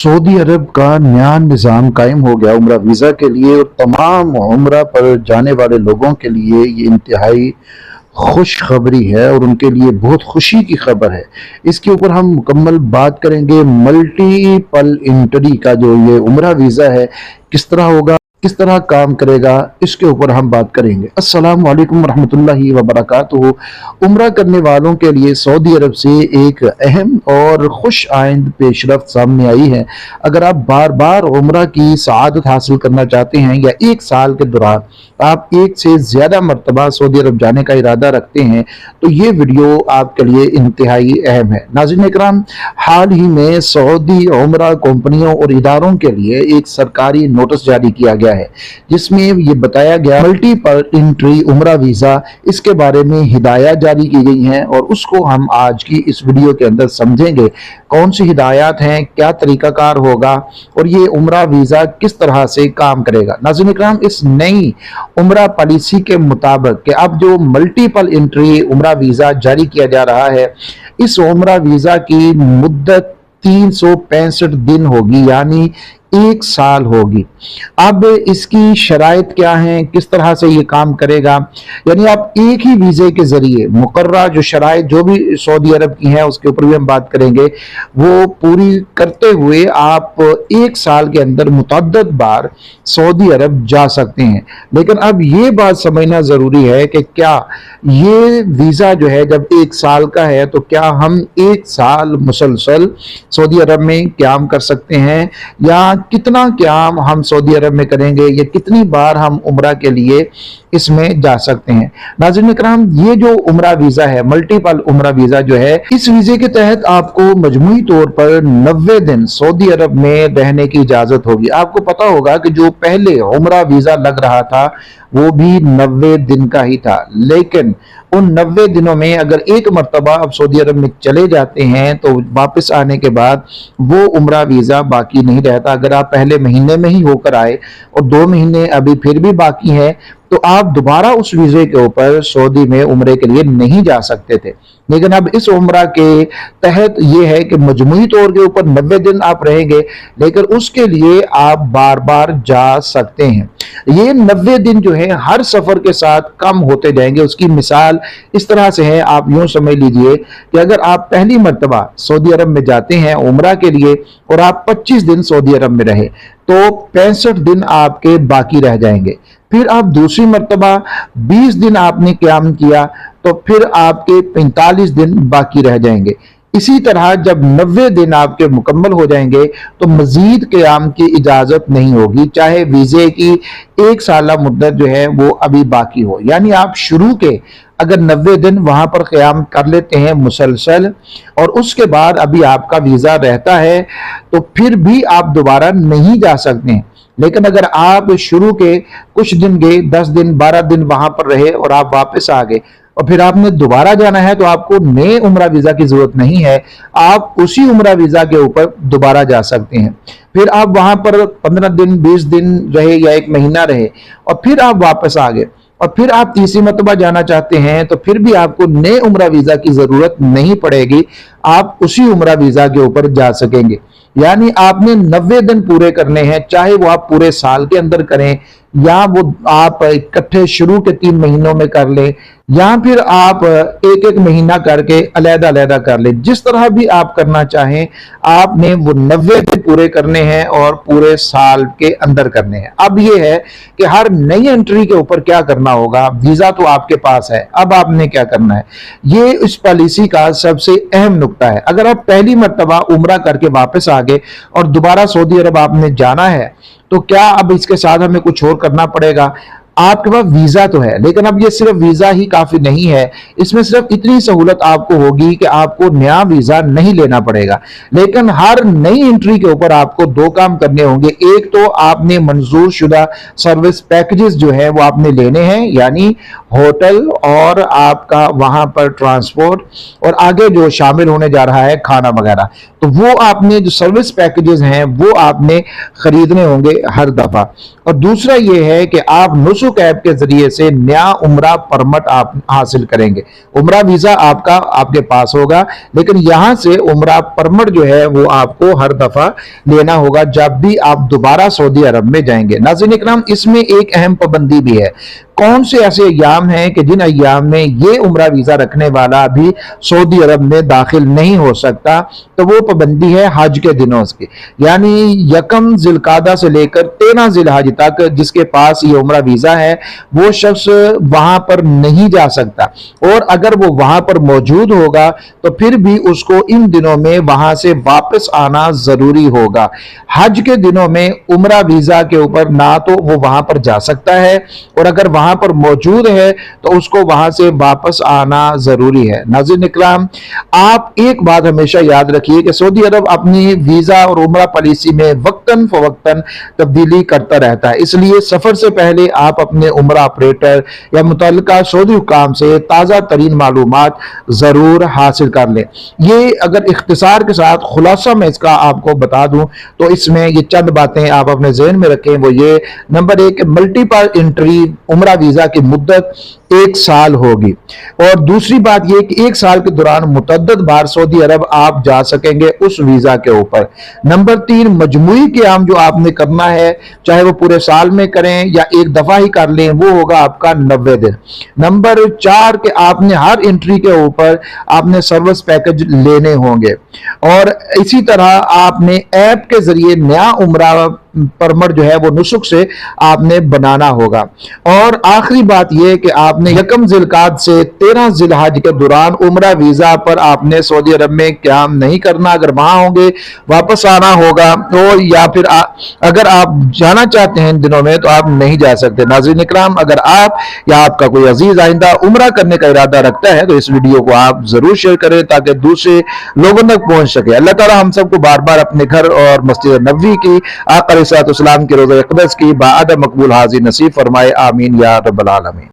Saudi अरब का नया निज़ाम कायम हो गया उम्रा वीज़ा के लिए और तमाम उम्रा पर जाने वाले लोगों के लिए ये इंतहाई खुशखबरी है और उनके लिए बहुत खुशी की खबर है। इसके ऊपर हम मुकम्मल बात करेंगे। मल्टीपल एंट्री का जो ये उम्रा वीज़ा है किस तरह होगा, किस तरह काम करेगा, इसके ऊपर हम बात करेंगे। अस्सलाम वालेकुम रहमतुल्लाहि व बरकातुहू। उम्रा करने वालों के लिए सऊदी अरब से एक अहम और खुश आइंद पेशरफ्त सामने आई है। अगर आप बार बार उम्रा की सआदत हासिल करना चाहते हैं या एक साल के दौरान आप एक से ज़्यादा मरतबा सऊदी अरब जाने का इरादा रखते हैं तो ये वीडियो आपके लिए इंतहाई अहम है। नाज़रीन इकराम, हाल ही में सऊदी उम्रा कंपनियों और इदारों के लिए एक सरकारी नोटिस जारी किया गया है जिसमें ये बताया गया मल्टीपल एंट्री उम्रा वीज़ा, इसके बारे में हिदायत जारी की गई हैं और उसको हम आज की इस वीडियो के अंदर समझेंगे। कौन सी हिदायत हैं, क्या तरीकाकार होगा और ये उम्रा वीज़ा किस तरह से काम करेगा। नाज़रीन इकराम, इस नई उम्रा पॉलिसी के मुताबिक कि अब जो मल्टीपल एंट्री उम्रा वीज़ा जारी किया जा रहा है, इस उम्रा वीज़ा की मुद्दत 365 दिन होगी, यानी एक साल होगी। अब इसकी शराइत क्या है, किस तरह से ये काम करेगा, यानी आप एक ही वीज़े के जरिए मुकर्रर जो शराइत जो भी सऊदी अरब की हैं उसके ऊपर भी हम बात करेंगे, वो पूरी करते हुए आप एक साल के अंदर मुतअद्दिद बार सऊदी अरब जा सकते हैं। लेकिन अब ये बात समझना ज़रूरी है कि क्या ये वीज़ा जो है जब एक साल का है तो क्या हम एक साल मुसलसल सऊदी अरब में क़याम कर सकते हैं, या कितना क़याम हम सऊदी अरब में करेंगे, या कितनी बार हम उम्रा के लिए इसमें जा सकते हैं। नाज़रीन इकराम, ये जो उम्रा वीज़ा है, मल्टीपल उम्रा वीज़ा जो है, इस वीज़े के तहत आपको मजमूई तौर पर 90 दिन सऊदी अरब में रहने की इजाज़त होगी। आपको पता होगा कि जो पहले उम्रा वीज़ा लग रहा था वो भी 90 दिन का ही था, लेकिन उन 90 दिनों में अगर एक मरतबा आप सऊदी अरब में चले जाते हैं तो वापस आने के बाद वो उम्रा वीज़ा बाकी नहीं रहता। अगर आप पहले महीने में ही होकर आए और 2 महीने अभी फिर भी बाकी हैं तो आप दोबारा उस वीज़े के ऊपर सऊदी में उम्रे के लिए नहीं जा सकते थे। लेकिन अब इस उम्रा के तहत ये है कि मजमूई तौर के ऊपर 90 दिन आप रहेंगे, लेकिन उसके लिए आप बार बार जा सकते हैं। ये 90 दिन जो है हर सफ़र के साथ कम होते जाएंगे। उसकी मिसाल इस तरह से है, आप यूं समझ लीजिए कि अगर आप पहली मरतबा सऊदी अरब में जाते हैं उम्रा के लिए और आप 25 दिन सऊदी अरब में रहे तो 65 दिन आपके बाकी रह जाएंगे। फिर आप दूसरी मरतबा 20 दिन आपने क़याम किया तो फिर आपके 45 दिन बाकी रह जाएंगे। इसी तरह जब 90 दिन आपके मुकम्मल हो जाएंगे तो मजीद क़याम की इजाज़त नहीं होगी, चाहे वीज़े की एक साला मुद्दत जो है वो अभी बाकी हो। यानी आप शुरू के अगर 90 दिन वहां पर क़याम कर लेते हैं मुसलसल और उसके बाद अभी आपका वीज़ा रहता है तो फिर भी आप दोबारा नहीं जा सकते हैं। लेकिन अगर आप शुरू के कुछ दिन गए, 10 दिन 12 दिन वहां पर रहे और आप वापस आ गए और फिर आपने दोबारा जाना है तो आपको नए उम्रा वीज़ा की ज़रूरत नहीं है, आप उसी उम्रा वीज़ा के ऊपर दोबारा जा सकते हैं। फिर आप वहां पर 15 दिन 20 दिन रहे या 1 महीना रहे और फिर आप वापस आ गए और फिर आप तीसरी मरतबा जाना चाहते हैं तो फिर भी आपको नए उम्रा वीज़ा की ज़रूरत नहीं पड़ेगी, आप उसी उम्रा वीज़ा के ऊपर जा सकेंगे। यानी आपने 90 दिन पूरे करने हैं, चाहे वो आप पूरे साल के अंदर करें या वो आप इकट्ठे शुरू के 3 महीनों में कर लें या फिर आप एक एक महीना करके अलग-अलग कर लें। जिस तरह भी आप करना चाहें आपने वो 90 दिन पूरे करने हैं और पूरे साल के अंदर करने हैं। अब ये है कि हर नई एंट्री के ऊपर क्या करना होगा। वीज़ा तो आपके पास है, अब आपने क्या करना है, ये इस पॉलिसी का सबसे अहम नुक्ता है। अगर आप पहली मरतबा उम्रा करके वापस आ गए और दोबारा सऊदी अरब आपने जाना है तो क्या अब इसके साथ हमें कुछ और करना पड़ेगा। आपके पास वीज़ा तो है, लेकिन अब ये सिर्फ वीज़ा ही काफ़ी नहीं है। इसमें सिर्फ इतनी सहूलत आपको होगी कि आपको नया वीज़ा नहीं लेना पड़ेगा, लेकिन हर नई एंट्री के ऊपर आपको 2 काम करने होंगे। एक तो आपने मंजूर शुदा सर्विस पैकेजेस जो है वो आपने लेने हैं, यानी ہوٹل اور آپ کا وہاں پر ٹرانسپورٹ اور آگے جو شامل ہونے جا رہا ہے کھانا وغیرہ، تو وہ آپ نے جو سروس پیکیجز ہیں وہ آپ نے خریدنے ہوں گے ہر دفعہ۔ اور دوسرا یہ ہے کہ آپ نسک ایپ کے ذریعے سے نیا عمرہ پرمٹ آپ حاصل کریں گے۔ عمرہ ویزا آپ کا آپ کے پاس ہوگا، لیکن یہاں سے عمرہ پرمٹ جو ہے وہ آپ کو ہر دفعہ لینا ہوگا جب بھی آپ دوبارہ سعودی عرب میں جائیں گے۔ ناظرین اکرام، اس میں ایک اہم پابندی بھی ہے۔ کون سے ایسے ایام ہیں کہ جن ایام میں یہ عمرہ ویزا رکھنے والا بھی سعودی عرب میں داخل نہیں ہو سکتا؟ تو وہ پابندی ہے حج کے دنوں کی، یعنی یکم ذی القعدہ سے لے کر 13 ذی الحج تک جس کے پاس یہ عمرہ ویزا ہے وہ شخص وہاں پر نہیں جا سکتا، اور اگر وہ وہاں پر موجود ہوگا تو پھر بھی اس کو ان دنوں میں وہاں سے واپس آنا ضروری ہوگا۔ حج کے دنوں میں عمرہ ویزا کے اوپر نہ تو وہ وہاں پر جا سکتا ہے، اور اگر وہاں پر موجود ہے تو اس کو وہاں سے واپس آنا ضروری ہے۔ ناظرین اکرام، آپ ایک بات ہمیشہ یاد رکھیے کہ سعودی عرب اپنی ویزا اور عمرہ پالیسی میں وقتاً فوقتاً تبدیلی کرتا رہتا ہے، اس لیے سفر سے پہلے آپ اپنے عمرہ آپریٹر یا متعلقہ سعودی حکام سے تازہ ترین معلومات ضرور حاصل کر لیں۔ یہ اگر اختصار کے ساتھ خلاصہ میں اس کا آپ کو بتا دوں تو اس میں یہ چند باتیں آپ اپنے ذہن میں رکھیں، وہ یہ: نمبر 1، ملٹیپل انٹری عمرہ ویزا کی مدت 1 سال ہوگی، اور دوسری بات یہ کہ 1 سال کے دوران متعدد بار سعودی عرب آپ جا سکیں گے اس ویزا کے اوپر۔ نمبر 3، مجموعی قیام جو آپ نے کرنا ہے چاہے وہ پورے سال میں کریں یا ایک دفعہ ہی کر لیں، وہ ہوگا آپ کا 90 دن۔ نمبر 4 کہ آپ نے ہر انٹری کے اوپر آپ نے سروس پیکج لینے ہوں گے، اور اسی طرح آپ نے ایپ کے ذریعے نیا عمرہ پرمٹ جو ہے وہ نسک سے آپ نے بنانا ہوگا۔ اور آخری بات یہ کہ آپ نے یکم ذی القعدہ سے 13 ذی الحج کے دوران عمرہ ویزا پر آپ نے سعودی عرب میں قیام نہیں کرنا، اگر وہاں ہوں گے واپس آنا ہوگا، اور یا پھر اگر آپ جانا چاہتے ہیں ان دنوں میں تو آپ نہیں جا سکتے۔ ناظرین اکرام، اگر آپ یا آپ کا کوئی عزیز آئندہ عمرہ کرنے کا ارادہ رکھتا ہے تو اس ویڈیو کو آپ ضرور شیئر کریں تاکہ دوسرے لوگوں تک پہنچ سکے۔ اللہ تعالی ہم سب کو بار بار اپنے گھر اور مسجد نبوی کی آقا علیہ الصلوۃ والسلام کے روضہ اقدس کی باعدہ مقبول حاضر نصیب فرمائے، آمین یا رب العالمین۔